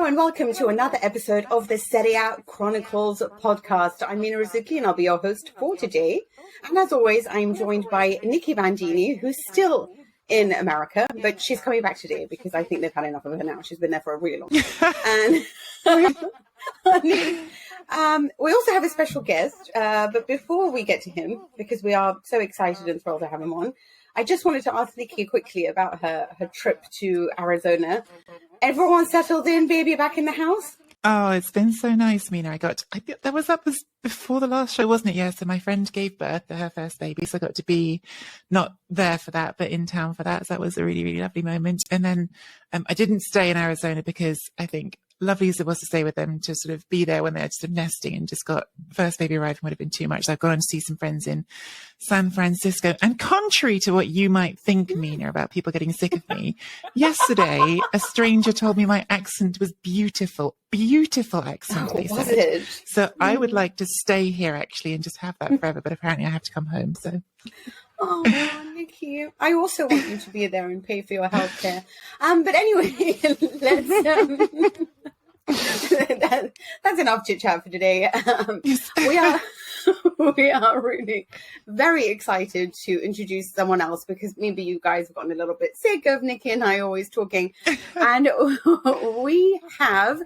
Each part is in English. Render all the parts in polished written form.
and welcome to another episode of the Serie A Chronicles podcast. I'm Mina and I'll be your host for today. And as always, I'm joined by Nikki Bandini, who's still in America, but she's coming back today because I think they've had enough of her now. She's been there for a really long time. And we also have a special guest, but before we get to him, because we are so excited and thrilled to have him on, I just wanted to ask Nikki quickly about her trip to Arizona. Everyone settled in, baby, back in the house? Oh, it's been so nice, Mina. That was before the last show, wasn't it? Yeah, so my friend gave birth to her first baby, so I got to be not there for that, but in town for that. So that was a really, really lovely moment. And then I didn't stay in Arizona because I think lovely as it was to stay with them, to sort of be there when they're sort of nesting and just got first baby arriving would have been too much. So I've gone on to see some friends in San Francisco. And contrary to what you might think, Mina, about people getting sick of me, yesterday a stranger told me my accent was beautiful. Beautiful accent, they said. It? So I would like to stay here actually and just have that forever, but apparently I have to come home. So. Oh, Nikki, I also want you to be there and pay for your healthcare. But anyway, that's enough chit chat for today. We are really very excited to introduce someone else because maybe you guys have gotten a little bit sick of Nikki and I always talking, and we have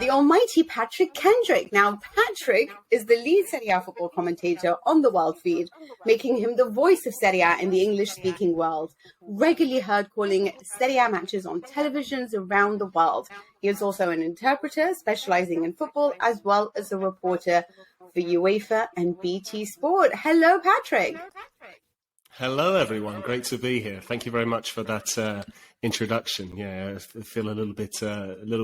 the almighty Patrick Kendrick. Now, Patrick is the lead Serie A football commentator on the World Feed, making him the voice of Serie A in the English-speaking world, regularly heard calling Serie A matches on televisions around the world. He is also an interpreter specializing in football, as well as a reporter for UEFA and BT Sport. Hello, Patrick. Hello, everyone. Great to be here. Thank you very much for that introduction. Yeah, I feel a little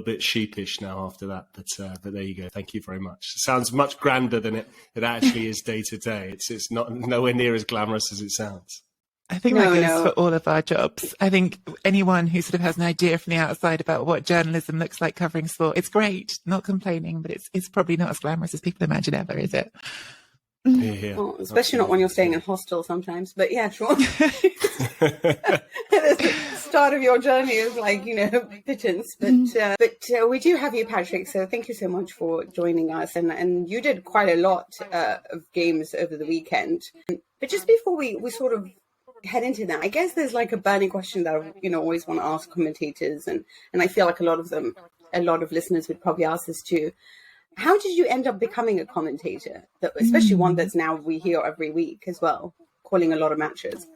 bit sheepish now after that, but there you go. Thank you very much. It sounds much grander than it actually is day to day. It's not nowhere near as glamorous as it sounds. I think that goes for all of our jobs. I think anyone who sort of has an idea from the outside about what journalism looks like covering sport, it's great. Not complaining, but it's probably not as glamorous as people imagine ever, is it? Yeah. Well, especially not when you're staying in hostel sometimes, but yeah, sure. The start of your journey is like, pittance, but we do have you, Patrick, so thank you so much for joining us, and you did quite a lot of games over the weekend. But just before we sort of head into that, I guess there's like a burning question that I always want to ask commentators, and I feel like a lot of listeners would probably ask this too. How did you end up becoming a commentator, especially one that's now we hear every week as well, calling a lot of matches?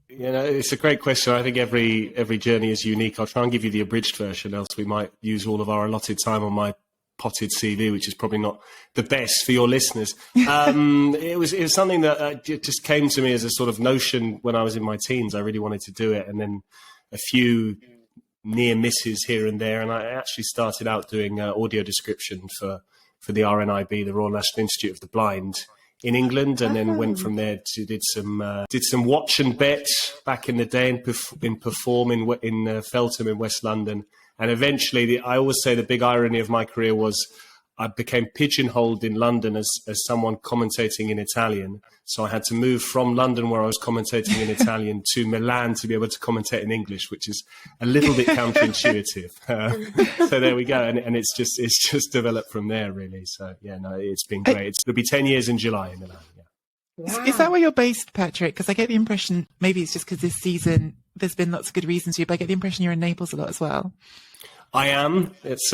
It's a great question. I think every journey is unique. I'll try and give you the abridged version, else we might use all of our allotted time on my potted CV, which is probably not the best for your listeners. It was something that just came to me as a sort of notion when I was in my teens. I really wanted to do it, and then a few near misses here and there, and I actually started out doing audio description for the RNIB, the Royal National Institute of the Blind, in England, and then went from there to did some watch and bet back in the day in Perform in Feltham in West London, and eventually I always say the big irony of my career was I became pigeonholed in London as someone commentating in Italian. So I had to move from London, where I was commentating in Italian, to Milan to be able to commentate in English, which is a little bit counterintuitive. So there we go. And it's just developed from there, really. So, yeah, no, it's been great. It'll be 10 years in July in Milan. Yeah. Wow. Is that where you're based, Patrick? Because I get the impression, maybe it's just because this season there's been lots of good reasons to, but I get the impression you're in Naples a lot as well. I am. It's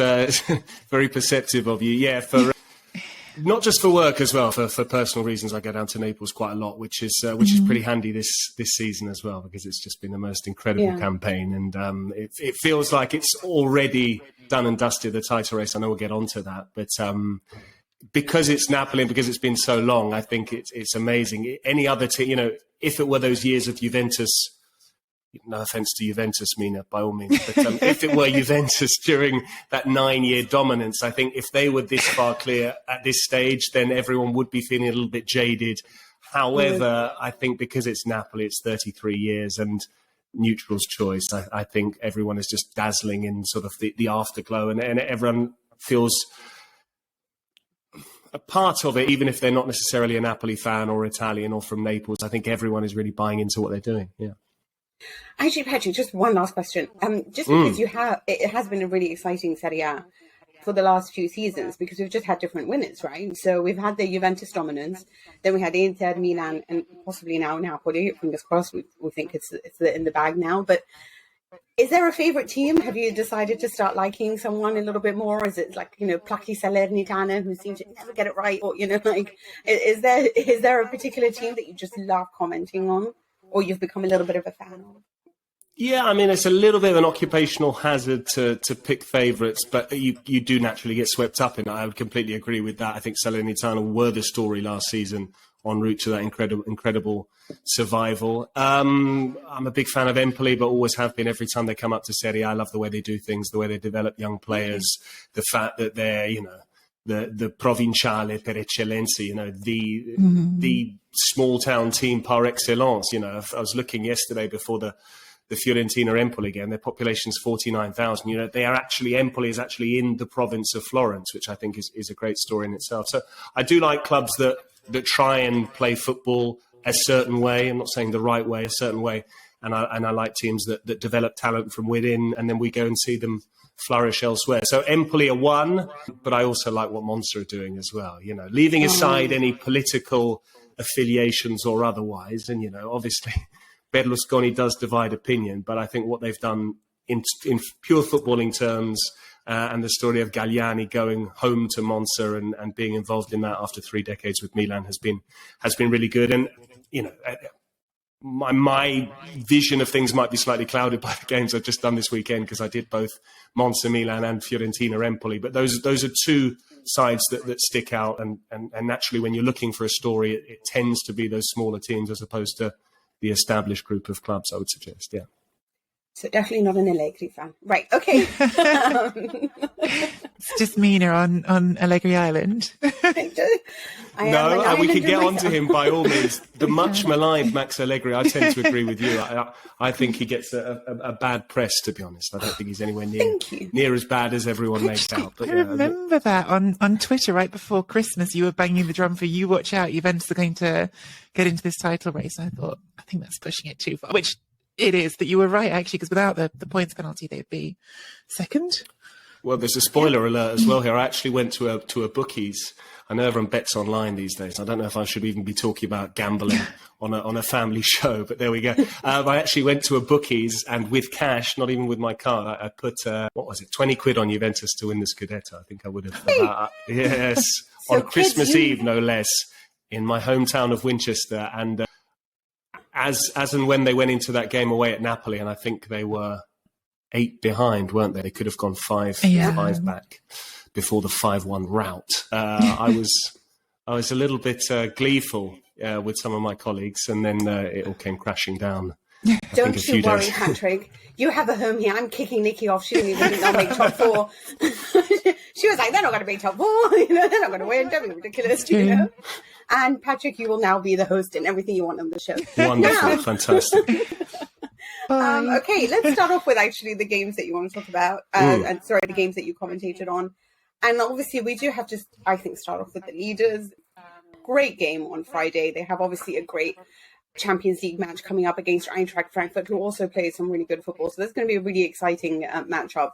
very perceptive of you. Yeah, for not just for work as well, for personal reasons. I go down to Naples quite a lot, which is pretty handy this season as well, because it's just been the most incredible campaign, and it feels like it's already done and dusted, the title race. I know we'll get onto that, but because it's Napoli and because it's been so long, I think it's amazing. Any other team, if it were those years of Juventus. No offense to Juventus, Mina, by all means. But if it were Juventus during that 9-year dominance, I think if they were this far clear at this stage, then everyone would be feeling a little bit jaded. However, I think because it's Napoli, it's 33 years and neutral's choice. I think everyone is just dazzling in sort of the afterglow, and everyone feels a part of it, even if they're not necessarily a Napoli fan or Italian or from Naples. I think everyone is really buying into what they're doing. Yeah. Actually, Patrick, just one last question. Just because it has been a really exciting Serie A for the last few seasons, because we've just had different winners, right? So we've had the Juventus dominance, then we had Inter, Milan, and possibly now Napoli. Fingers crossed. We think it's in the bag now. But is there a favorite team? Have you decided to start liking someone a little bit more? Or is it like, plucky Salernitana who seem to never get it right? Or, like, is there a particular team that you just love commenting on, or you've become a little bit of a fan of? Yeah, I mean, it's a little bit of an occupational hazard to pick favourites, but you do naturally get swept up in it. I would completely agree with that. I think Salernitana were the story last season en route to that incredible survival. I'm a big fan of Empoli, but always have been every time they come up to Serie A. I love the way they do things, the way they develop young players, the fact that they're, the provinciale per eccellenza, the small town team par excellence. I was looking yesterday before the Fiorentina Empoli game. Their population's 49,000. Empoli is actually in the province of Florence, which I think is a great story in itself. So I do like clubs that try and play football a certain way. I'm not saying the right way, a certain way. And I like teams that develop talent from within, and then we go and see them flourish elsewhere. So Empoli are one, but I also like what Monza are doing as well. Leaving aside any political affiliations or otherwise, and obviously Berlusconi does divide opinion, but I think what they've done in pure footballing terms, and the story of Galliani going home to Monza and being involved in that after 3 decades with Milan has been really good. And my vision of things might be slightly clouded by the games I've just done this weekend, because I did both Monza, Milan, and Fiorentina, Empoli. But those are two sides that stick out, and naturally, when you're looking for a story, it tends to be those smaller teams as opposed to the established group of clubs, I would suggest, yeah. So definitely not an Allegri fan. Right, okay. It's just Mina on Allegri Island. We can get onto him by all means. The much maligned Max Allegri, I tend to agree with you. I think he gets a bad press, to be honest. I don't think he's anywhere near as bad as everyone makes out. But, I remember that on Twitter right before Christmas, you were banging the drum for "You watch out, Juventus are going to get into this title race." I thought, I think that's pushing it too far, which it is. But you were right, actually, because without the points penalty, they'd be second. Well, there's a spoiler alert as well here. I actually went to a bookies. I know everyone bets online these days. I don't know if I should even be talking about gambling on a family show, but there we go. I actually went to a bookies, and with cash, not even with my card, I put, 20 quid on Juventus to win the Scudetto. I think I would have. Yes, so on Christmas Eve, no less, in my hometown of Winchester. And as and when they went into that game away at Napoli, and I think they were 8 behind, weren't they? They could have gone 5 back before the 5-1 rout. I was a little bit gleeful with some of my colleagues, and then it all came crashing down. Don't you worry, Patrick. You have a home here. I'm kicking Nikki off. She didn't even think they'll make top 4. She was like, they're not going to make top 4. They're not going to win. Don't be ridiculous, And Patrick, you will now be the host and everything you want on the show. Wonderful, fantastic. Okay, let's start off with actually the games that you want to talk about. The games that you commentated on. And obviously, we do have to, I think, start off with the leaders. Great game on Friday. They have obviously a great Champions League match coming up against Eintracht Frankfurt, who also plays some really good football. So that's going to be a really exciting matchup.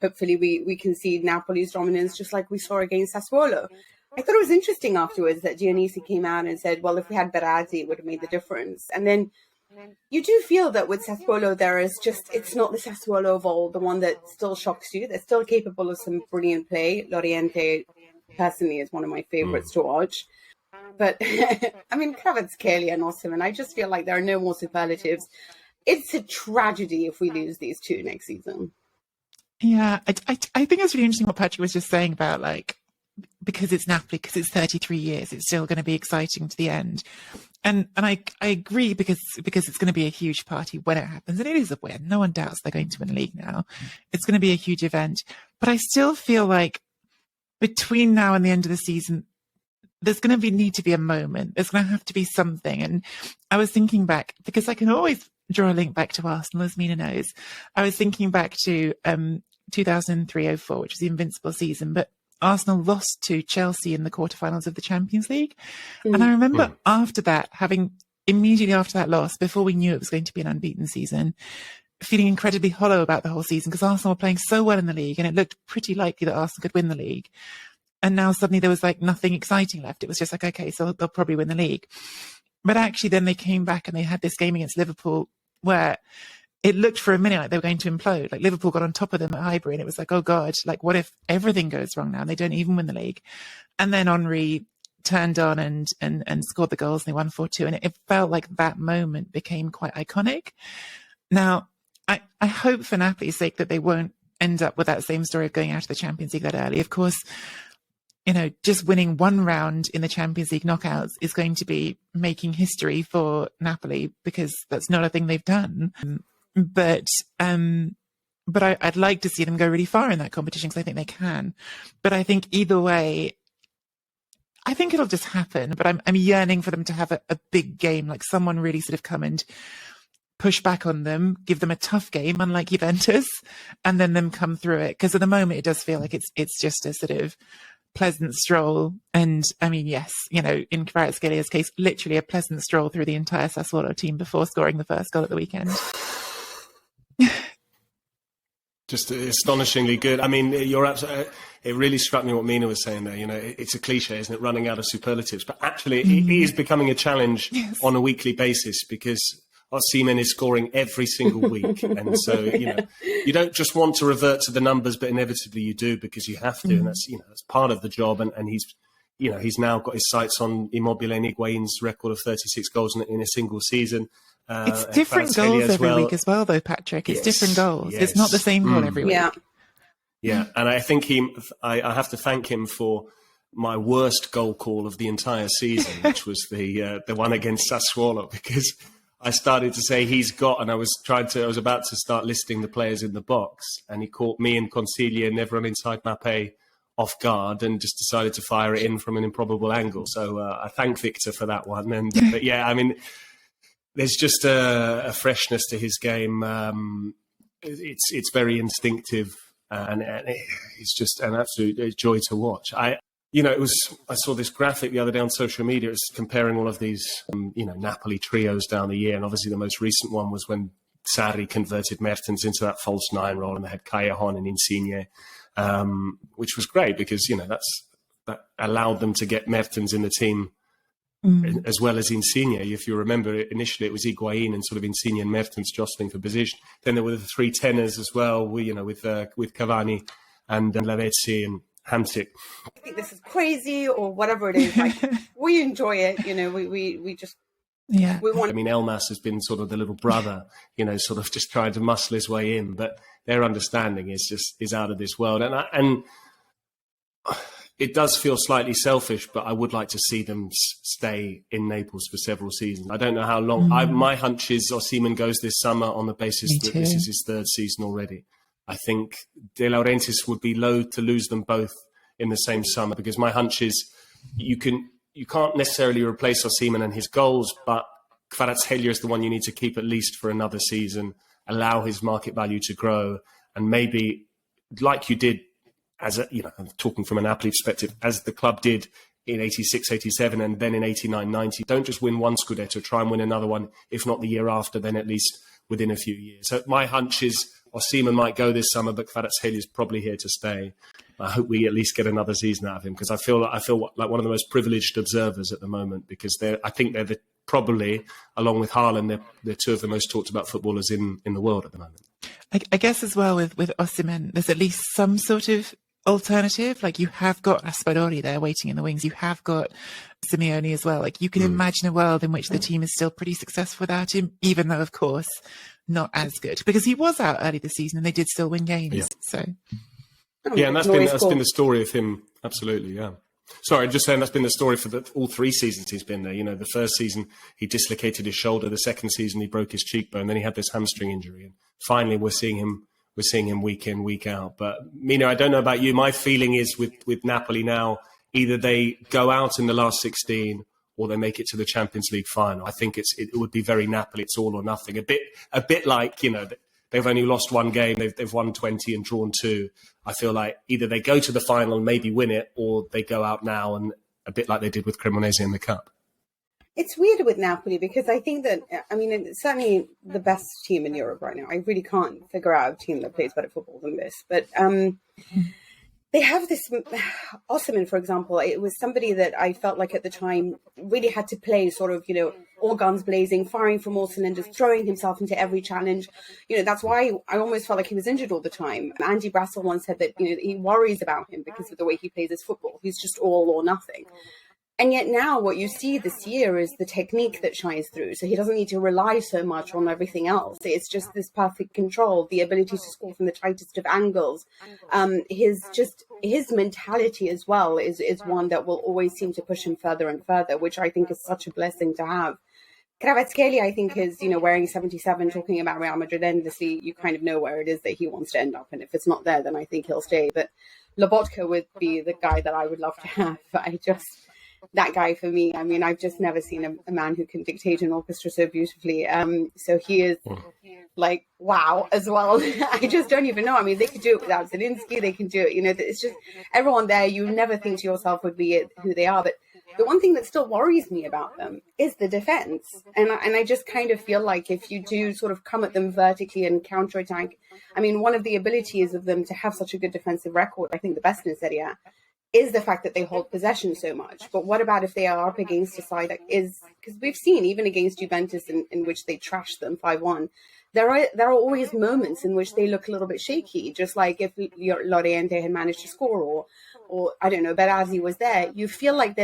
Hopefully, we can see Napoli's dominance just like we saw against Sassuolo. I thought it was interesting afterwards that Dionisi came out and said, well, if we had Berardi, it would have made the difference. And then you do feel that with Sassuolo, it's not the Sassuolo of old, the one that still shocks you. They're still capable of some brilliant play. Loriente, personally, is one of my favorites to watch. But, I mean, Kvaratskhelia and Osimhen, I just feel like there are no more superlatives. It's a tragedy if we lose these two next season. Yeah, I think it's really interesting what Patrick was just saying about, like, because it's Napoli, because it's 33 years, it's still going to be exciting to the end. And I agree because it's going to be a huge party when it happens. And it is a win. No one doubts they're going to win the league now. It's going to be a huge event. But I still feel like between now and the end of the season, there's going to need to be a moment. There's going to have to be something. And I was thinking back, because I can always draw a link back to Arsenal, as Mina knows. I was thinking back to 2003-04, which was the invincible season. But Arsenal lost to Chelsea in the quarterfinals of the Champions League. And I remember after that having immediately after that loss, before we knew it was going to be an unbeaten season, feeling incredibly hollow about the whole season because Arsenal were playing so well in the league and it looked pretty likely that Arsenal could win the league. And now suddenly there was like nothing exciting left. It was just like, okay, so they'll probably win the league. But actually then they came back and they had this game against Liverpool where it looked for a minute like they were going to implode. Like Liverpool got on top of them at Highbury and it was like, oh God, like what if everything goes wrong now and they don't even win the league? And then Henry turned on and scored the goals and they won 4-2. And it felt like that moment became quite iconic. Now, I hope for Napoli's sake that they won't end up with that same story of going out of the Champions League that early. Of course, you know, just winning one round in the Champions League knockouts is going to be making history for Napoli because that's not a thing they've done. But I'd like to see them go really far in that competition because I think they can. But I think either way, I think it'll just happen. But I'm yearning for them to have a big game, like someone really sort of come and push back on them, give them a tough game, unlike Juventus, and then them come through it. Because at the moment, it does feel like it's just a sort of pleasant stroll. And I mean, yes, you know, in Kvaratskhelia's case, literally a pleasant stroll through the entire Sassuolo team before scoring the first goal at the weekend. Just astonishingly good. I mean, you're absolutely. It really struck me what Mina was saying there. You know, it's a cliche, isn't it? Running out of superlatives, but actually, it is becoming a challenge on a weekly basis because Osimhen is scoring every single week, and so you know, you don't just want to revert to the numbers, but inevitably you do because you have to, and that's that's part of the job. And he's now got his sights on Immobile and Higuain's record of 36 goals in a single season. It's different goals every week as well, though, Patrick. It's different goals. Yes. It's not the same goal every week. Yeah, and I think I have to thank him for my worst goal call of the entire season, which was the one against Sassuolo, because I started to say and I was about to start listing the players in the box, and he caught me and Consiglia and everyone inside Napei off guard and just decided to fire it in from an improbable angle. So I thank Victor for that one. But yeah, I mean, there's just a freshness to his game. It's very instinctive, and it's just an absolute joy to watch. I saw this graphic the other day on social media. It's comparing all of these, Napoli trios down the year, and obviously the most recent one was when Sarri converted Mertens into that false nine role, and they had Callejon and Insigne, which was great because that allowed them to get Mertens in the team. As well as Insigne. If you remember, initially it was Higuain and sort of Insigne and Mertens jostling for position. Then there were the three tenors as well, with Cavani and Lavezzi and Hamsik. I think this is crazy or whatever it is. Like, we enjoy it. We just... Yeah. I mean, Elmas has been sort of the little brother, sort of just trying to muscle his way in. But their understanding is out of this world. And it does feel slightly selfish, but I would like to see them stay in Naples for several seasons. I don't know how long. My hunch is Osimhen goes this summer on the basis that this is his third season already. I think De Laurentiis would be loath to lose them both in the same summer because my hunch is you can't necessarily replace Osimhen and his goals, but Kvaratskhelia is the one you need to keep at least for another season, allow his market value to grow, and maybe like you did, I'm talking from a Napoli perspective, as the club did in 86, 87, and then in 89, 90. Don't just win one Scudetto, try and win another one, if not the year after, then at least within a few years. So my hunch is Osimhen might go this summer, but Kvaratskhelia is probably here to stay. I hope we at least get another season out of him because I feel like one of the most privileged observers at the moment because I think they're probably, along with Haaland, they're two of the most talked about footballers in the world at the moment. I guess as well with Osimhen, there's at least some sort of alternative. Like you have got Aspadori there waiting in the wings. You have got Simeone as well. Like you can imagine a world in which the team is still pretty successful without him, even though, of course, not as good because he was out early this season and they did still win games. Yeah. So, yeah, and that's been the story of him. Absolutely, yeah. Sorry, just saying that's been the story for all 3 seasons he's been there. The first season he dislocated his shoulder. The second season he broke his cheekbone. Then he had this hamstring injury, and finally we're seeing him week in, week out. But Mina, I don't know about you. My feeling is with Napoli now, either they go out in the last 16 or they make it to the Champions League final. I think it would be very Napoli. It's all or nothing. A bit like they've only lost one game. They've won 20 and drawn 2. I feel like either they go to the final and maybe win it, or they go out now and a bit like they did with Cremonese in the cup. It's weird with Napoli because I think that, I mean, it's certainly the best team in Europe right now. I really can't figure out a team that plays better football than this. But they have this, Osimhen, for example, it was somebody that I felt like at the time really had to play sort of, all guns blazing, firing from all cylinders, throwing himself into every challenge. That's why I almost felt like he was injured all the time. Andy Brassel once said that, he worries about him because of the way he plays his football. He's just all or nothing. And yet now what you see this year is the technique that shines through. So he doesn't need to rely so much on everything else. It's just this perfect control, the ability to score from the tightest of angles. His mentality as well is one that will always seem to push him further and further, which I think is such a blessing to have. Kvaratskhelia, I think, is, wearing 77, talking about Real Madrid endlessly. You kind of know where it is that he wants to end up. And if it's not there, then I think he'll stay. But Lobotka would be the guy that I would love to have. That guy for me, I mean, I've just never seen a man who can dictate an orchestra so beautifully. So he is like, wow, as well. I just don't even know. I mean, they could do it without Zielinski. They can do it. It's just everyone there. You never think to yourself would be who they are. But the one thing that still worries me about them is the defense. And I just kind of feel like if you do sort of come at them vertically and counterattack, I mean, one of the abilities of them to have such a good defensive record, I think the best in Serie A, is the fact that they hold possession so much. But what about if they are up against a side that is, because we've seen even against Juventus in which they trashed them 5-1, there are always moments in which they look a little bit shaky, just like if Loriente had managed to score or I don't know, Berazzi was there. You feel like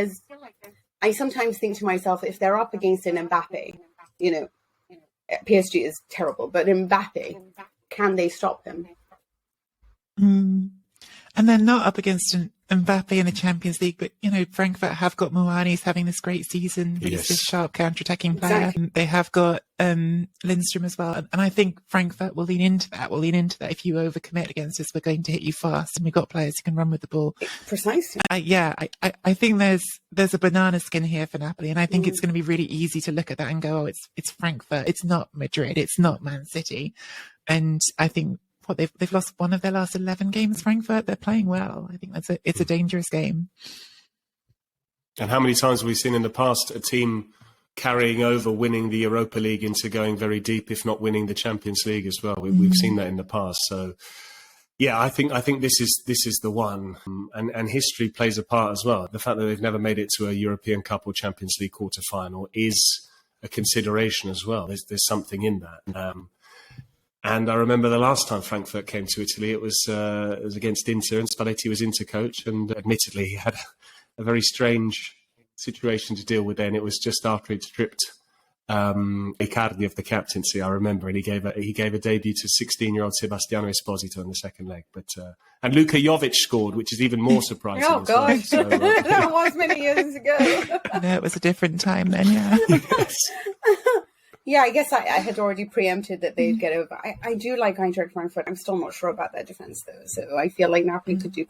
I sometimes think to myself, if they're up against an Mbappe, PSG is terrible, but Mbappe, can they stop him? And they're not up against an Mbappe in the Champions League, but, Frankfurt have got Muani, he's having this great season. He's this sharp counter-attacking player. Exactly. They have got Lindstrom as well. And I think Frankfurt will lean into that. If you overcommit against us, we're going to hit you fast. And we've got players who can run with the ball. Precisely. I think there's a banana skin here for Napoli. And I think it's going to be really easy to look at that and go, it's Frankfurt. It's not Madrid. It's not Man City. And I think, they've lost one of their last 11 games, Frankfurt. They're playing well. I think it's a dangerous game. And how many times have we seen in the past a team carrying over, winning the Europa League into going very deep, if not winning the Champions League as well? We've seen that in the past. So, yeah, I think this is the one. And history plays a part as well. The fact that they've never made it to a European Cup or Champions League quarter-final is a consideration as well. There's something in that. And I remember the last time Frankfurt came to Italy, it was against Inter, and Spalletti was Inter coach, and admittedly he had a very strange situation to deal with then. It was just after he'd stripped Icardi of the captaincy, I remember, and he gave a debut to 16-year-old Sebastiano Esposito in the second leg. But and Luka Jovic scored, which is even more surprising. Oh, gosh. Well. So, that was many years ago. No, it was a different time then, yeah. Yes. Yeah, I guess I had already preempted that they'd get over. I do like Eintracht Frankfurt. I'm still not sure about their defense, though. So I feel like Napoli could do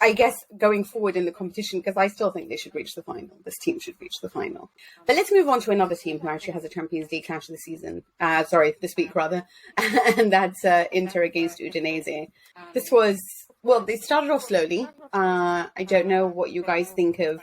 I guess, going forward in the competition, because I still think they should reach the final. This team should reach the final. But let's move on to another team who actually has a Champions League clash of the season. This week, rather. And that's Inter against Udinese. They started off slowly. I don't know what you guys think of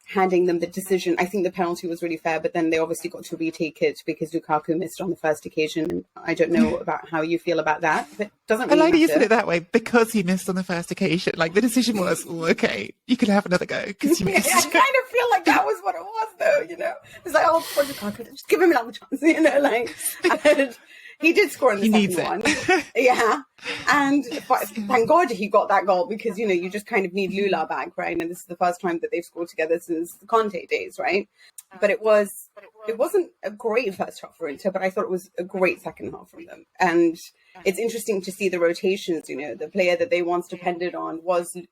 handing them the decision. I think the penalty was really fair, but then they obviously got to retake it because Lukaku missed on the first occasion. I don't know about how you feel about that, but doesn't really matter. You said it that way, because he missed on the first occasion. Like, the decision was, okay, you can have another go because you missed. I kind of feel like that was what it was, though. It's like, oh, poor Lukaku, just give him another chance, and he did score in the second one. Yeah. And thank God he got that goal, because, you just kind of need Lula back, right? And this is the first time that they've scored together since the Conte days, right? But it wasn't a great first half for Inter, but I thought it was a great second half from them. And it's interesting to see the rotations. The player that they once depended on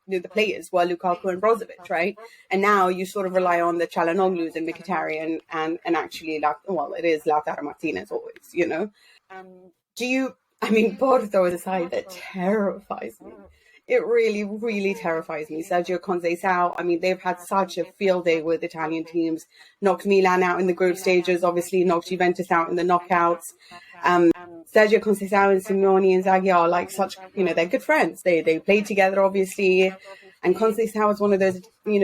the players were Lukaku and Brozovic, right? And now you sort of rely on the Çalhanoğlu's and Mkhitaryan and actually, it is Lautaro Martinez always, Porto is a side that terrifies me. It really, really terrifies me. Sergio Conceição, they've had such a field day with Italian teams. Knocked Milan out in the group stages, obviously knocked Juventus out in the knockouts. Sergio Conceição and Simone Inzaghi are like such, they're good friends. They played together, obviously. And Conceição is one of those,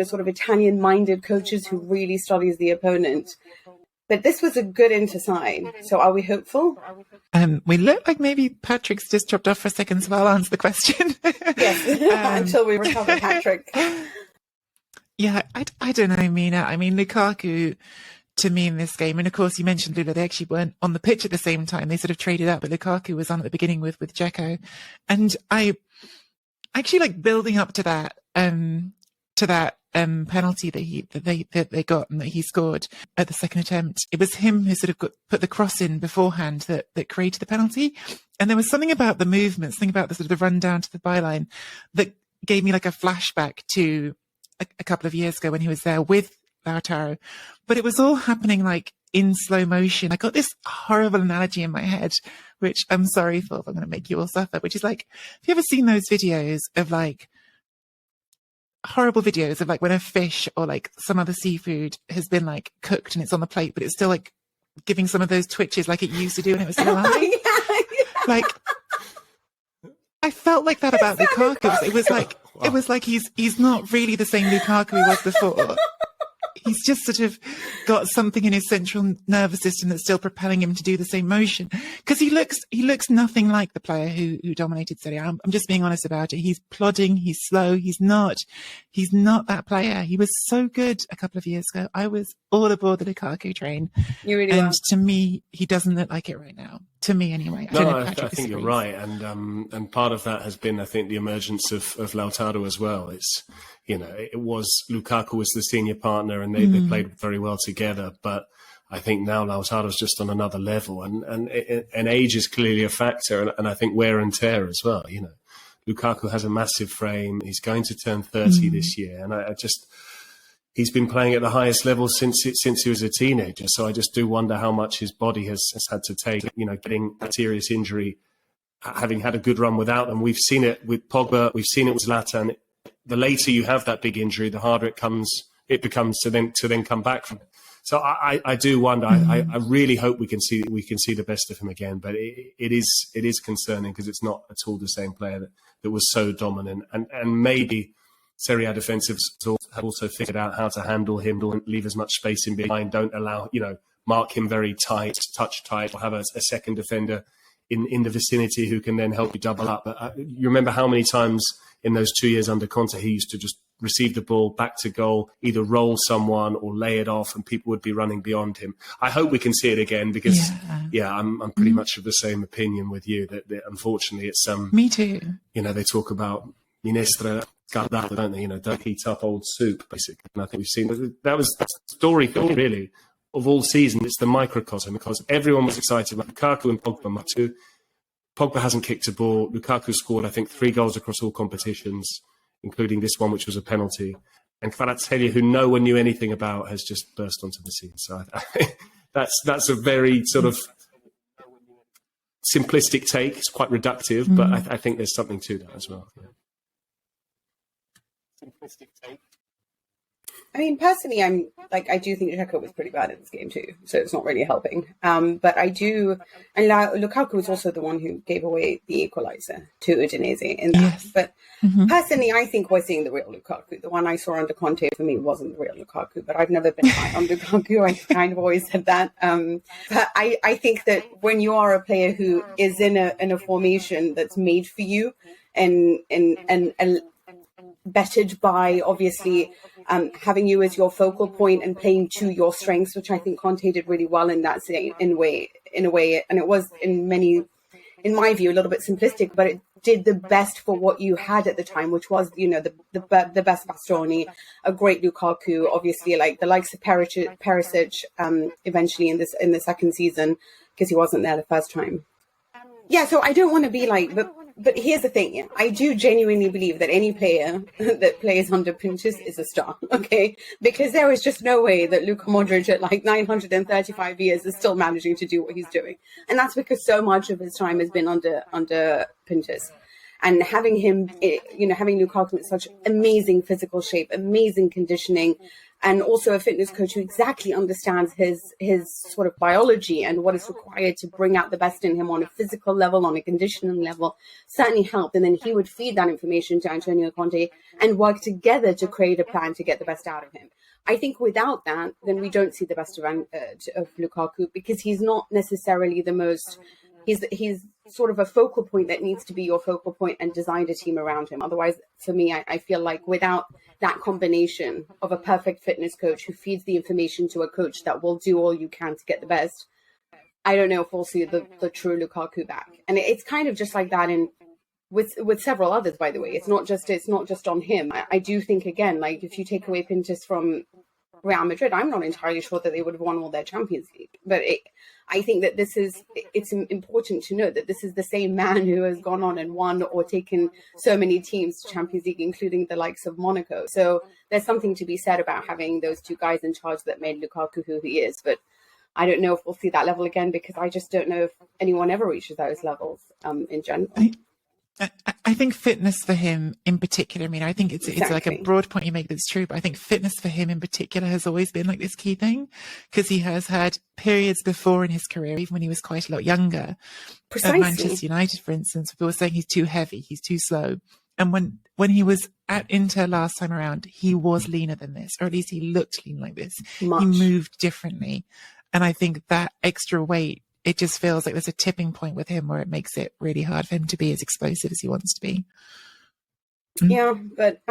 sort of Italian-minded coaches who really studies the opponent. But this was a good Inter side. So are we hopeful? We look like maybe Patrick's just dropped off for a second, so I'll answer the question. Yes, until we recover Patrick. Yeah, I don't know, Mina. I mean, Lukaku, to me in this game, and of course you mentioned, Lula, they actually weren't on the pitch at the same time. They sort of traded up, but Lukaku was on at the beginning with Dzeko. And I actually like building up to that penalty that they got and that he scored at the second attempt. It was him who sort of put the cross in beforehand that created the penalty. And there was something about the movement, something about the sort of the run down to the byline that gave me like a flashback to a couple of years ago when he was there with Lautaro. But it was all happening like in slow motion. I got this horrible analogy in my head, which I'm sorry for if I'm going to make you all suffer, which is like, have you ever seen those videos of like horrible videos of like when a fish or like some other seafood has been like cooked and it's on the plate, but it's still like giving some of those twitches like it used to do when it was still alive? Like, I felt like that about Lukaku. It was like he's not really the same Lukaku he was before. He's just sort of got something in his central nervous system that's still propelling him to do the same motion. Because he looks nothing like the player who dominated Serie A. I'm just being honest about it. He's plodding. He's slow. He's not that player. He was so good a couple of years ago. I was all aboard the Lukaku train. You really and are. To me, he doesn't look like it right now. To me, anyway. I think you're right, and part of that has been, I think, the emergence of Lautaro as well. It's, it was Lukaku was the senior partner, and they played very well together. But I think now Lautaro's just on another level, and age is clearly a factor, and I think wear and tear as well. Lukaku has a massive frame. He's going to turn 30 this year, and he's been playing at the highest level since he was a teenager. So I just do wonder how much his body has had to take, getting a serious injury, having had a good run without them. We've seen it with Pogba. We've seen it with Zlatan. The later you have that big injury, the harder it becomes to then come back from it. So I do wonder. I really hope we can see the best of him again. But it is concerning because it's not at all the same player that was so dominant. And maybe Serie A defensives have also figured out how to handle him, don't leave as much space in behind, don't allow, mark him very tight, touch tight, or have a second defender in the vicinity who can then help you double up. But you remember how many times in those 2 years under Conte, he used to just receive the ball back to goal, either roll someone or lay it off, and people would be running beyond him. I hope we can see it again because, I'm pretty much of the same opinion with you that unfortunately it's me too. They talk about Minestra, don't they? Don't heat up old soup, basically. And I think we've seen that was the story, really, of all season. It's the microcosm because everyone was excited about Lukaku and Pogba. Pogba hasn't kicked a ball. Lukaku scored, I think, 3 goals across all competitions, including this one, which was a penalty. And Kvaratskhelia, who no one knew anything about, has just burst onto the scene. So I think that's a very sort of simplistic take. It's quite reductive, but I think there's something to that as well. Yeah. Simplistic take. I mean, personally, I do think Dzeko was pretty bad in this game too, so it's not really helping. But I do, and Lukaku was also the one who gave away the equaliser to Udinese in that. Yes. But personally, I think we're seeing the real Lukaku. The one I saw under Conte for me wasn't the real Lukaku, but I've never been high on Lukaku. I kind of always said that. But I think that when you are a player who is in a formation that's made for you and bettered by obviously having you as your focal point and playing to your strengths, which I think Conte did really well in that in a way, and it was in my view a little bit simplistic, but it did the best for what you had at the time, which was the best Bastoni, a great Lukaku, obviously like the likes of Perisic eventually in the second season because he wasn't there the first time. Yeah, so I don't want to be like, but here's the thing. Yeah, I do genuinely believe that any player that plays under Pinches is a star, okay? Because there is just no way that Luka Modric at like 935 years is still managing to do what he's doing. And that's because so much of his time has been under Pinches. And having him, having Lukaku in such amazing physical shape, amazing conditioning, and also a fitness coach who exactly understands his sort of biology and what is required to bring out the best in him on a physical level, on a conditioning level, certainly helped. And then he would feed that information to Antonio Conte and work together to create a plan to get the best out of him. I think without that, then we don't see the best of Lukaku, because he's not necessarily the most... He's sort of a focal point that needs to be your focal point, and designed a team around him. Otherwise, for me, I feel like without that combination of a perfect fitness coach who feeds the information to a coach that will do all you can to get the best, I don't know if we'll see the true Lukaku back. And it's kind of just like that with several others, by the way. It's not just on him. I do think, again, like if you take away Pintus from Real Madrid, I'm not entirely sure that they would have won all their Champions League. But I think that it's important to note that this is the same man who has gone on and won or taken so many teams to Champions League, including the likes of Monaco. So there's something to be said about having those two guys in charge that made Lukaku who he is. But I don't know if we'll see that level again, because I just don't know if anyone ever reaches those levels in general. I think fitness for him in particular, I mean, I think it's like a broad point you make that's true, but I think fitness for him in particular has always been like this key thing, because he has had periods before in his career, even when he was quite a lot younger. Precisely. At Manchester United, for instance, people were saying he's too heavy, he's too slow. And when he was at Inter last time around, he was leaner than this, or at least he looked lean like this. Much. He moved differently. And I think that extra weight, it just feels like there's a tipping point with him where it makes it really hard for him to be as explosive as he wants to be. Yeah, but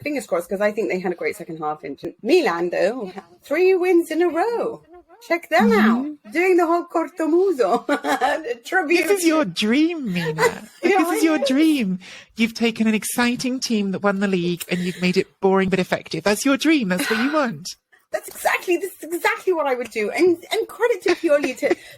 fingers crossed, because I think they had a great second half. Milan, though, 3 wins in a row. Check them out. Doing the whole Cortomuso tribute. This is your dream, Mina. This is your dream. You've taken an exciting team that won the league and you've made it boring but effective. That's your dream. That's what you want. This is exactly what I would do. And credit to Pioli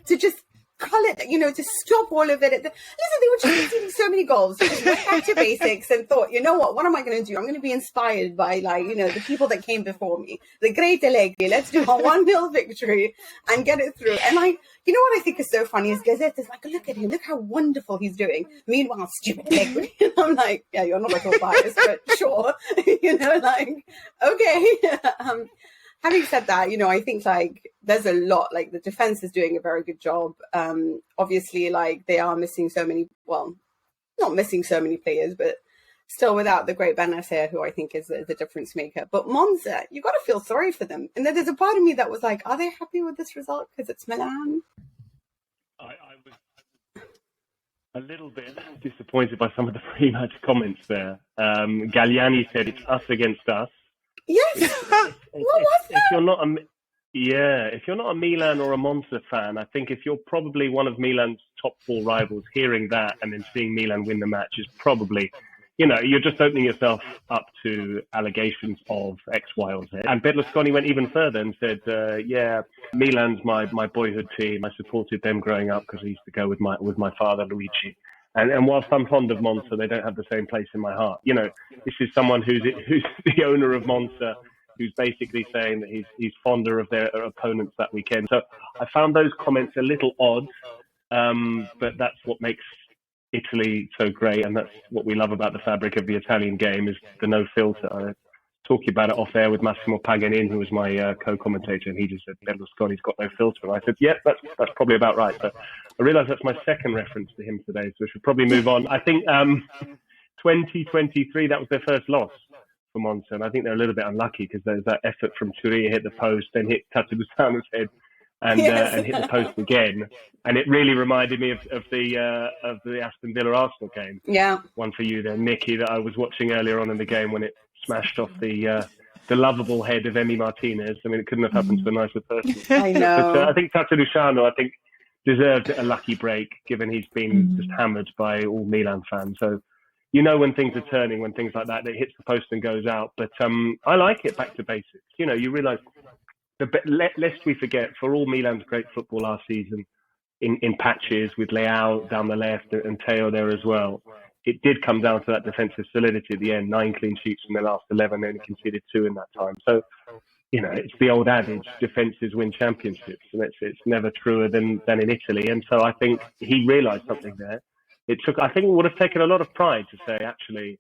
to just call it, to stop all of it. Listen, they were just conceding so many goals. They just went back to basics and thought, you know what am I going to do? I'm going to be inspired by, the people that came before me. The great Allegri. Let's do a 1-0 victory and get it through. And what I think is so funny is Gazzetta is like, look at him. Look how wonderful he's doing. Meanwhile, stupid Allegri. And I'm like, yeah, you're not at all biased, but sure. Okay. Having said that, I think there's a lot, the defense is doing a very good job. Obviously, they are missing so many, well, not missing so many players, but still without the great batty-ness, who I think is the difference maker. But Monza, you got to feel sorry for them. And then there's a part of me that was like, are they happy with this result because it's Milan? I was a little bit disappointed by some of the pre-match comments there. Galliani said it's us against us. Yes. What was that? If you're not a Milan or a Monza fan, I think if you're probably one of Milan's top 4 rivals, hearing that and then seeing Milan win the match is probably, you're just opening yourself up to allegations of X, Y, or Z. And Berlusconi went even further and said, Milan's my boyhood team. I supported them growing up because I used to go with my father, Luigi. And whilst I'm fond of Monza, they don't have the same place in my heart. This is someone who's the owner of Monza, who's basically saying that he's fonder of their opponents that weekend. So I found those comments a little odd, but that's what makes Italy so great, and that's what we love about the fabric of the Italian game is the no filter. I was talking about it off air with Massimo Paganin, who was my co-commentator, and he just said Berlusconi's got no filter, and I said, yeah, that's probably about right. So I realise that's my second reference to him today, so we should probably move on. I think 2023, that was their first loss for Monza, and I think they're a little bit unlucky because there's that effort from Turia, hit the post, then hit Tatarusano's head, and hit the post again. And it really reminded me of the Aston Villa Arsenal game. Yeah. One for you there, Nikki, that I was watching earlier on in the game when it smashed off the lovable head of Emi Martinez. I mean, it couldn't have happened to a nicer person. I know. But I think Tatarusano, deserved a lucky break, given he's been just hammered by all Milan fans. So, when things are turning, when things like that, it hits the post and goes out. But I like it back to basics. You realise, lest we forget, for all Milan's great football last season, in patches with Leao down the left and Teo there as well, it did come down to that defensive solidity at the end. 9 clean sheets from their last 11, they only conceded 2 in that time. So, it's the old adage, defences win championships, and it's never truer than in Italy. And so I think he realised something there. I think it would have taken a lot of pride to say, actually,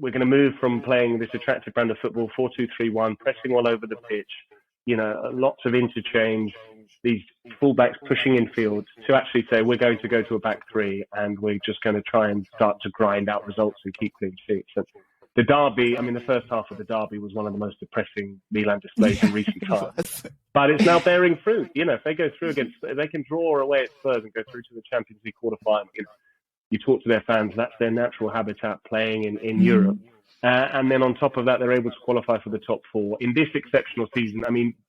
we're going to move from playing this attractive brand of football, 4-2-3-1, pressing all over the pitch, lots of interchange, these fullbacks pushing in field, to actually say we're going to go to a back three and we're just going to try and start to grind out results and keep clean sheets. And the derby, the first half of the derby was one of the most depressing Milan displays in recent times. But it's now bearing fruit. If they go through if they can draw away at Spurs and go through to the Champions League quarterfinal, you talk to their fans, that's their natural habitat, playing in Europe. And then on top of that, they're able to qualify for the top four. In this exceptional season,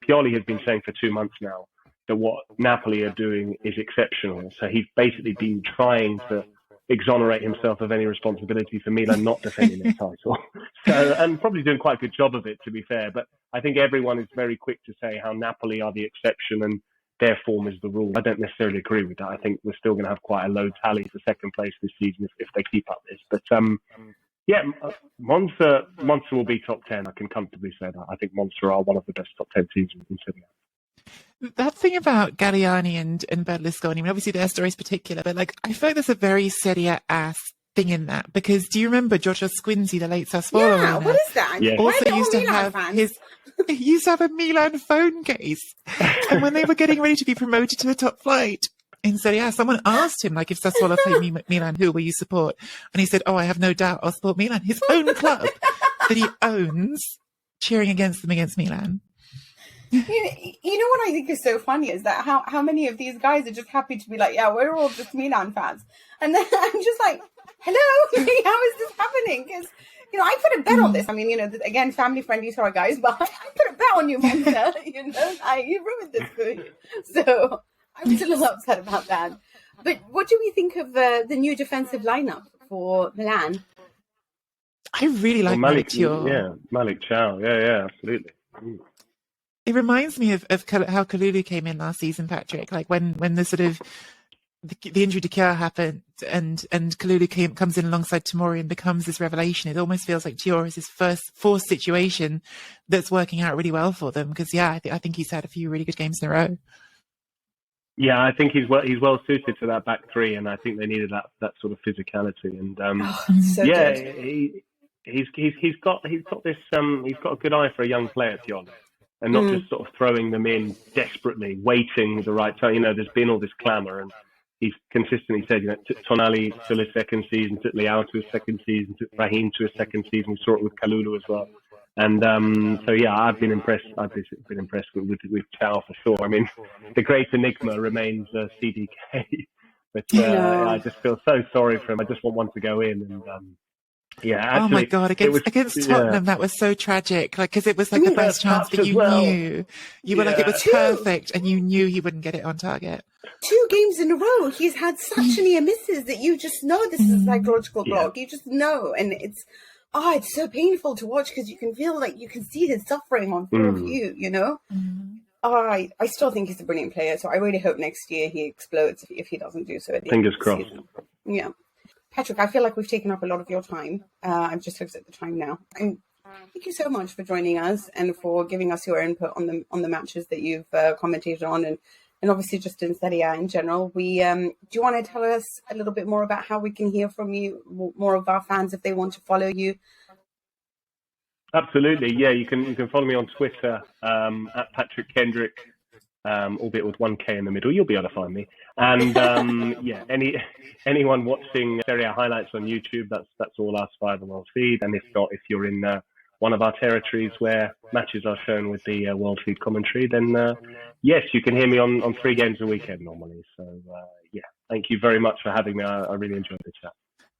Pioli has been saying for 2 months now that what Napoli are doing is exceptional. So he's basically been trying to exonerate himself of any responsibility for Milan not defending their title. And probably doing quite a good job of it, to be fair. But I think everyone is very quick to say how Napoli are the exception and their form is the rule. I don't necessarily agree with that. I think we're still going to have quite a low tally for second place this season if they keep up this. But Monza will be top 10. I can comfortably say that. I think Monza are one of the best top 10 teams in Serie A. That thing about Galliani and Berlusconi, obviously their story is particular, but I feel like there's a very Serie A thing in that, because do you remember Giorgio Squinzi, the late Sassuolo owner? What is that? Yeah. Also used to have he used to have a Milan phone case, and when they were getting ready to be promoted to the top flight in Serie A, someone asked him, if Sassuolo played Milan, who will you support? And he said, I have no doubt I'll support Milan, his own club that he owns, cheering against Milan. You know what I think is so funny is that how many of these guys are just happy to be like, yeah, we're all just Milan fans. And then I'm just like, hello, how is this happening? Because, I put a bet on this. Again, family-friendly, sorry, guys, but I put a bet on you, Monza. You ruined this for me. So I'm still a little upset about that. But what do we think of the new defensive lineup for Milan? I really like Malik Thiaw. Yeah, Malik Thiaw. Yeah, absolutely. It reminds me of how Kalulu came in last season, Patrick. When the sort of the injury to Thiaw happened and Kalulu comes in alongside Tomori and becomes this revelation. It almost feels like Thiaw is his first forced situation that's working out really well for them. Because I think he's had a few really good games in a row. Yeah, I think he's well suited to that back three, and I think they needed that sort of physicality. And good. He's got a good eye for a young player, Thiaw. And not just sort of throwing them in desperately, waiting the right time. There's been all this clamour, and he's consistently said, took Tonali to his second season, took Leao to his second season, took Brahim to his second season. We saw it with Kalulu as well. And I've been impressed. I've been impressed with Thiaw for sure. The great enigma remains CDK, but I just feel so sorry for him. I just want one to go in and. Actually, oh my God! Against Tottenham, that was so tragic. Because it was the best chance, but you knew it was perfect, and you knew he wouldn't get it on target. 2 games in a row, he's had such near misses that you just know this is a psychological block. You just know, and it's so painful to watch because you can feel you can see his suffering on full view. I still think he's a brilliant player, so I really hope next year he explodes if he doesn't do so. Fingers crossed. Yeah. Patrick, I feel like we've taken up a lot of your time. I've just looked at the time now. And thank you so much for joining us and for giving us your input on the matches that you've commentated on and obviously just in Serie A in general. Do you want to tell us a little bit more about how we can hear from you, more of our fans if they want to follow you? Absolutely, yeah. You can follow me on Twitter at Patrick Kendrick. Albeit with 1K in the middle, you'll be able to find me. And anyone watching Serie A highlights on YouTube, that's all us via the World Feed. And if not, if you're in one of our territories where matches are shown with the World Feed commentary, then yes, you can hear me on 3 games a weekend normally. So thank you very much for having me. I really enjoyed the chat.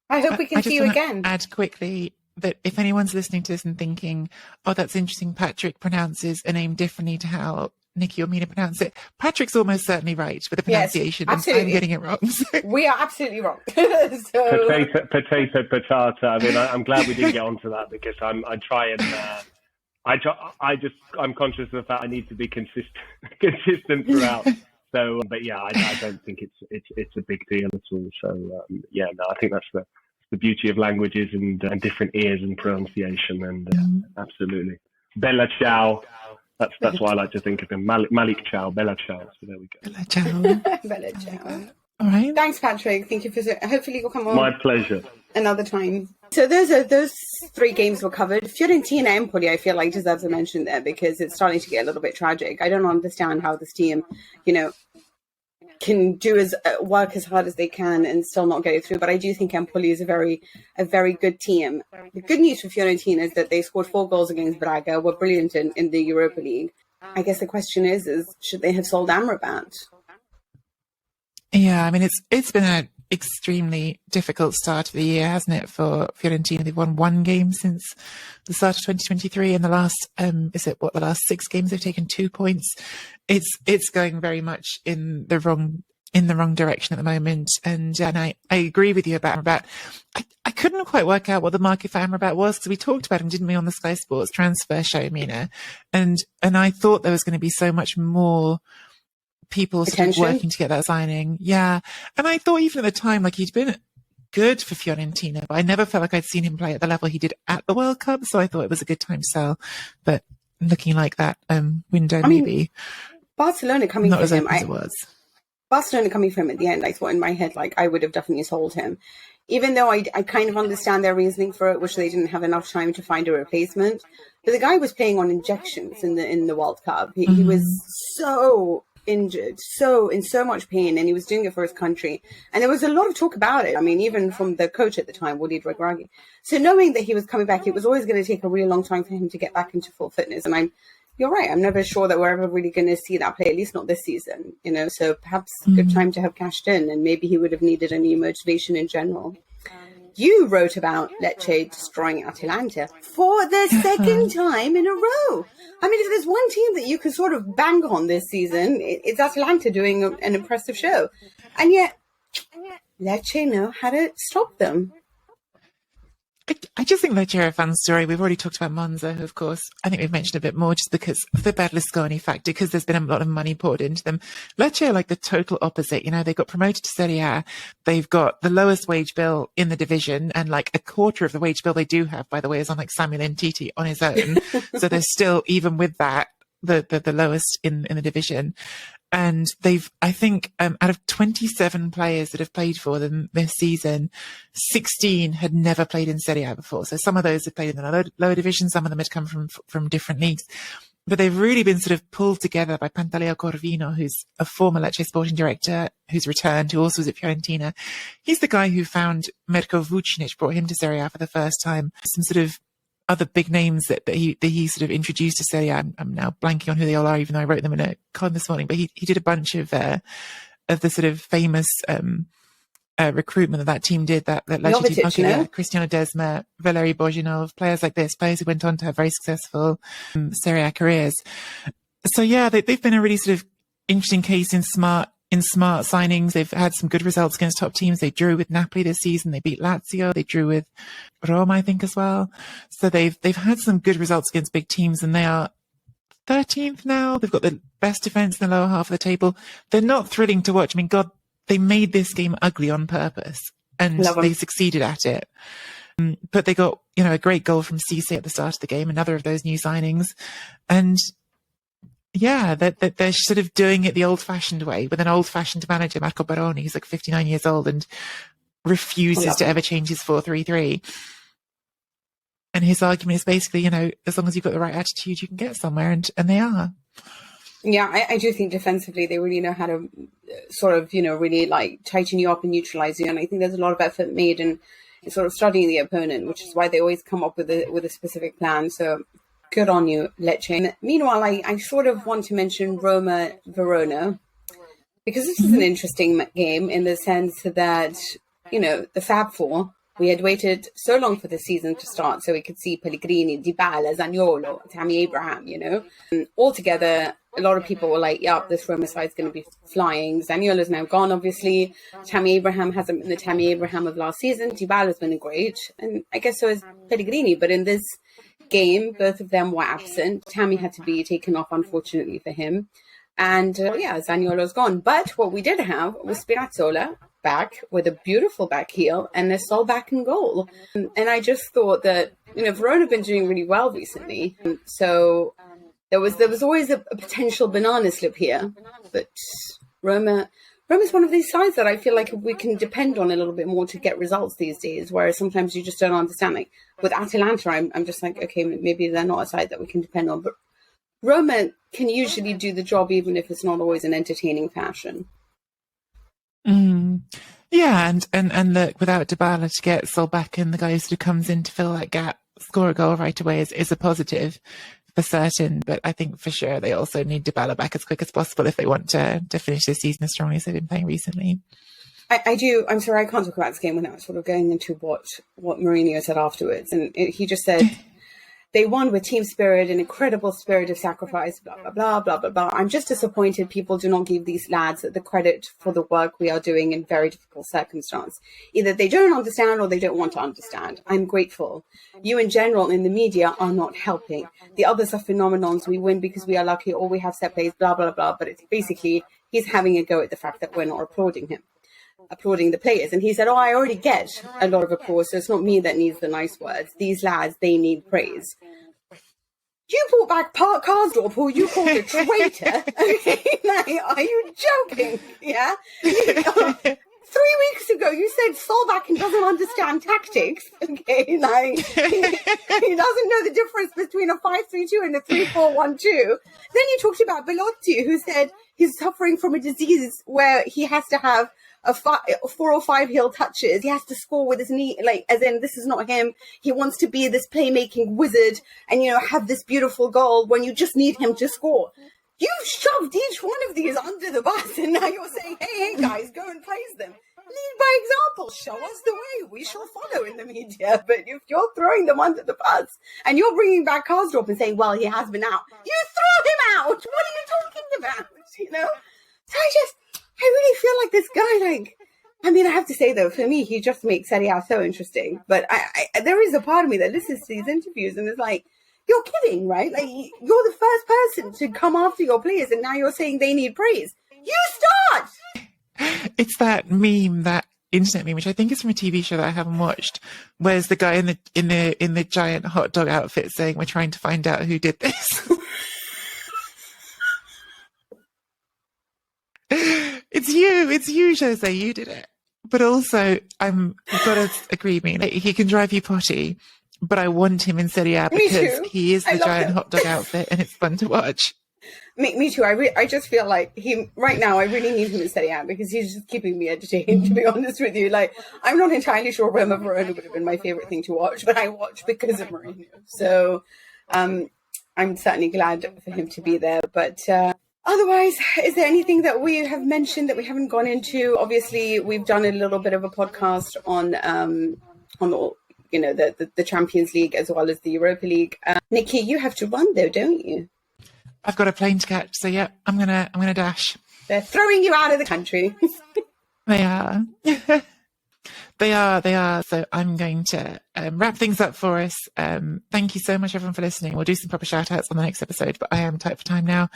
I hope we can see you again. Add quickly that if anyone's listening to this and thinking, "Oh, that's interesting," Patrick pronounces a name differently to how Nikki or Mina pronounce it. Patrick's almost certainly right with the pronunciation. Yes, and I'm getting it wrong. So. We are absolutely wrong. Potato, patata. I'm glad we didn't get onto that because I'm conscious of the fact I need to be consistent throughout. So, but I don't think it's a big deal at all. So, I think that's the beauty of languages and different ears and pronunciation. And absolutely, Bella Ciao. That's why I like to think of him. Malik Ciao, Bella Ciao. So there we go. Bella Ciao. Bella Ciao. All right. Thanks, Patrick. Thank you for. Hopefully, you'll come on. My pleasure. Another time. So those 3 games were covered. Fiorentina Empoli, I feel like deserves a mention there because it's starting to get a little bit tragic. I don't understand how this team, can do work as hard as they can and still not get it through. But I do think Empoli is a very good team. The good news for Fiorentina is that they scored 4 goals against Braga, were brilliant in the Europa League. I guess the question is should they have sold Amrabat? Yeah, I mean, it's been an extremely difficult start to the year, hasn't it, for Fiorentina? They've won 1 game since the start of 2023, and the last the last 6 games they've taken 2 points. It's going very much in the wrong direction at the moment. And I agree with you about Amrabat. I couldn't quite work out what the market for Amrabat was, because we talked about him, didn't we, on the Sky Sports transfer show, Mina? And I thought there was going to be so much more people sort of working to get that signing. Yeah. And I thought even at the time, like, he'd been good for Fiorentina, but I never felt like I'd seen him play at the level he did at the World Cup. So I thought it was a good time to sell. But looking like that window, maybe Barcelona coming not for as him. open as it was. Barcelona coming for him at the end, I thought in my head, like, I would have definitely sold him. Even though I kind of understand their reasoning for it, which they didn't have enough time to find a replacement. But the guy was playing on injections in the World Cup. He was so injured, in so much pain, and he was doing it for his country. And there was a lot of talk about it. I mean, even from the coach at the time, Walid Regragui. So knowing that he was coming back, it was always going to take a really long time for him to get back into full fitness. And you're right, I'm never sure that we're ever really going to see that play, at least not this season, So perhaps good time to have cashed in, and maybe he would have needed a new motivation in general. You wrote about Lecce destroying Atalanta for the second time in a row. I mean, if there's one team that you could sort of bang on this season, it's Atalanta doing an impressive show. And yet, Lecce know how to stop them. I just think Lecce are a fun story. We've already talked about Monza, of course. I think we've mentioned a bit more just because of the Berlusconi factor, because there's been a lot of money poured into them. Lecce are like the total opposite. They got promoted to Serie A. They've got the lowest wage bill in the division, and like a quarter of the wage bill they do have, by the way, is on like Samuel Ntiti on his own. So they're still, even with that, the lowest in the division. And they've, I think, out of 27 players that have played for them this season, 16 had never played in Serie A before. So some of those have played in the lower division, some of them had come from different leagues. But they've really been sort of pulled together by Pantaleo Corvino, who's a former Lecce sporting director, who's returned, who also was at Fiorentina. He's the guy who found Mirko Vucinic, brought him to Serie A for the first time. Some sort of other big names that he sort of introduced to Serie A. I'm now blanking on who they all are, even though I wrote them in a column this morning. But he did a bunch of the sort of famous recruitment that team did. That led to Cristiano Desma, Valeri Bozhinov, players like this, players who went on to have very successful Serie A careers. So yeah, they've been a really sort of interesting case in smart signings. They've had some good results against top teams. They drew with Napoli this season. They beat Lazio. They drew with Roma, I think, as well. So they've had some good results against big teams, and they are 13th now. They've got the best defense in the lower half of the table. They're not thrilling to watch. I mean, God, they made this game ugly on purpose, and they succeeded at it. But they got, a great goal from Cisse at the start of the game, another of those new signings. And yeah, they're sort of doing it the old-fashioned way with an old-fashioned manager, Marco Baroni. He's like 59 years old and refuses to ever change his 4-3-3. And his argument is basically, as long as you've got the right attitude, you can get somewhere, and they are. Yeah, I do think defensively they really know how to sort of, really like tighten you up and neutralize you. And I think there's a lot of effort made in sort of studying the opponent, which is why they always come up with a specific plan. So good on you, Lecce. Meanwhile, I sort of want to mention Roma-Verona, because this is an interesting game in the sense that, the Fab Four, we had waited so long for the season to start so we could see Pellegrini, Dybala, Zaniolo, Tammy Abraham, all together. A lot of people were like, yeah, this Roma side is going to be flying. Zaniolo's now gone, obviously. Tammy Abraham hasn't been the Tammy Abraham of last season. Dybala's been great. And I guess so is Pellegrini. But in this game, both of them were absent. Tammy had to be taken off, unfortunately, for him. And Zaniolo's gone. But what we did have was Spinazzola back with a beautiful back heel and a Sol back in goal. And I just thought that, Verona have been doing really well recently. So there was always a potential banana slip here. But Roma Roma's one of these sides that I feel like we can depend on a little bit more to get results these days, whereas sometimes you just don't understand. Like with Atalanta, I'm just like, okay, maybe they're not a side that we can depend on. But Roma can usually do the job even if it's not always an entertaining fashion. Yeah, and look, without Dybala to get Sol back in, the guy who comes in to fill that gap, score a goal right away is a positive for certain. But I think for sure they also need Dybala back as quick as possible if they want to finish this season as strongly as they've been playing recently. I do. I'm sorry, I can't talk about this game without sort of going into what Mourinho said afterwards. And he just said, they won with team spirit, an incredible spirit of sacrifice, blah, blah, blah, blah, blah, blah. I'm just disappointed people do not give these lads the credit for the work we are doing in very difficult circumstances. Either they don't understand or they don't want to understand. I'm grateful. You in general in the media are not helping. The others are phenomenons. We win because we are lucky or we have set plays, blah, blah, blah. But it's basically he's having a go at the fact that we're not applauding the players. And he said, I already get a lot of applause, so it's not me that needs the nice words. These lads, they need praise. You brought back Karsdorp, who you called a traitor. Okay, like, are you joking? Yeah? 3 weeks ago, you said Solbakken doesn't understand tactics. Okay, like, he doesn't know the difference between a 5-3-2 and a 3-4-1-2. Then you talked about Belotti, who said he's suffering from a disease where he has to have 4 or 5 heel touches. He has to score with his knee, like, as in, this is not him. He wants to be this playmaking wizard and, have this beautiful goal when you just need him to score. You've shoved each one of these under the bus, and now you're saying, hey, guys, go and praise them. Lead by example. Show us the way. We shall follow in the media. But if you're throwing them under the bus and you're bringing back Karsdorp and saying, well, he has been out. You threw him out. What are you talking about? So I really feel like this guy, I have to say, though, for me, he just makes Serie A so interesting. But I there is a part of me that listens to these interviews and is like, you're kidding, right? Like, you're the first person to come after your players, and now you're saying they need praise. You start! It's that meme, that internet meme, which I think is from a TV show that I haven't watched, where's the guy in the giant hot dog outfit saying, we're trying to find out who did this. It's you, Jose, you did it. But also, you've got to agree with me, like, he can drive you potty, but I want him in Serie A because he is the giant hot dog outfit and it's fun to watch. Me too. I just feel like right now, I really need him in Serie A because he's just keeping me entertained, to be honest with you. Like, I'm not entirely sure Roma Verona would have been my favourite thing to watch, but I watch because of Mourinho. So I'm certainly glad for him to be there. But otherwise, is there anything that we have mentioned that we haven't gone into? Obviously, we've done a little bit of a podcast on the Champions League as well as the Europa League. Nikki, you have to run though, don't you? I've got a plane to catch, so yeah, I'm gonna dash. They're throwing you out of the country. They are. They are. So I'm going to wrap things up for us. Thank you so much, everyone, for listening. We'll do some proper shout outs on the next episode, but I am tight for time now.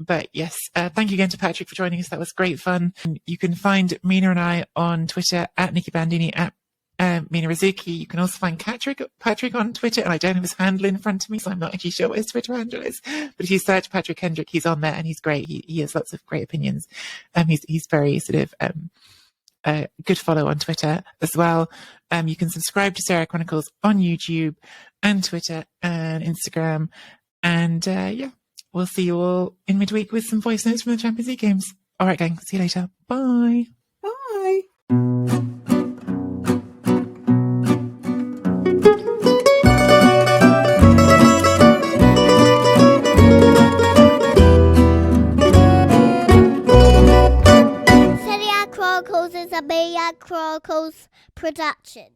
But yes, thank you again to Patrick for joining us. That was great fun. You can find Mina and I on Twitter at Nikki Bandini, at Mina Rizuki. You can also find Patrick on Twitter, and I don't have his handle in front of me, so I'm not actually sure what his Twitter handle is. But if you search Patrick Kendrick, he's on there, and he's great. He has lots of great opinions. He's very sort of good follow on Twitter as well. You can subscribe to Serie A Chronicles on YouTube and Twitter and Instagram. And yeah, we'll see you all in midweek with some voice notes from the Champions League games. All right, gang. See you later. Bye. Bye. Serie A Chronicles is a Serie A Chronicles production.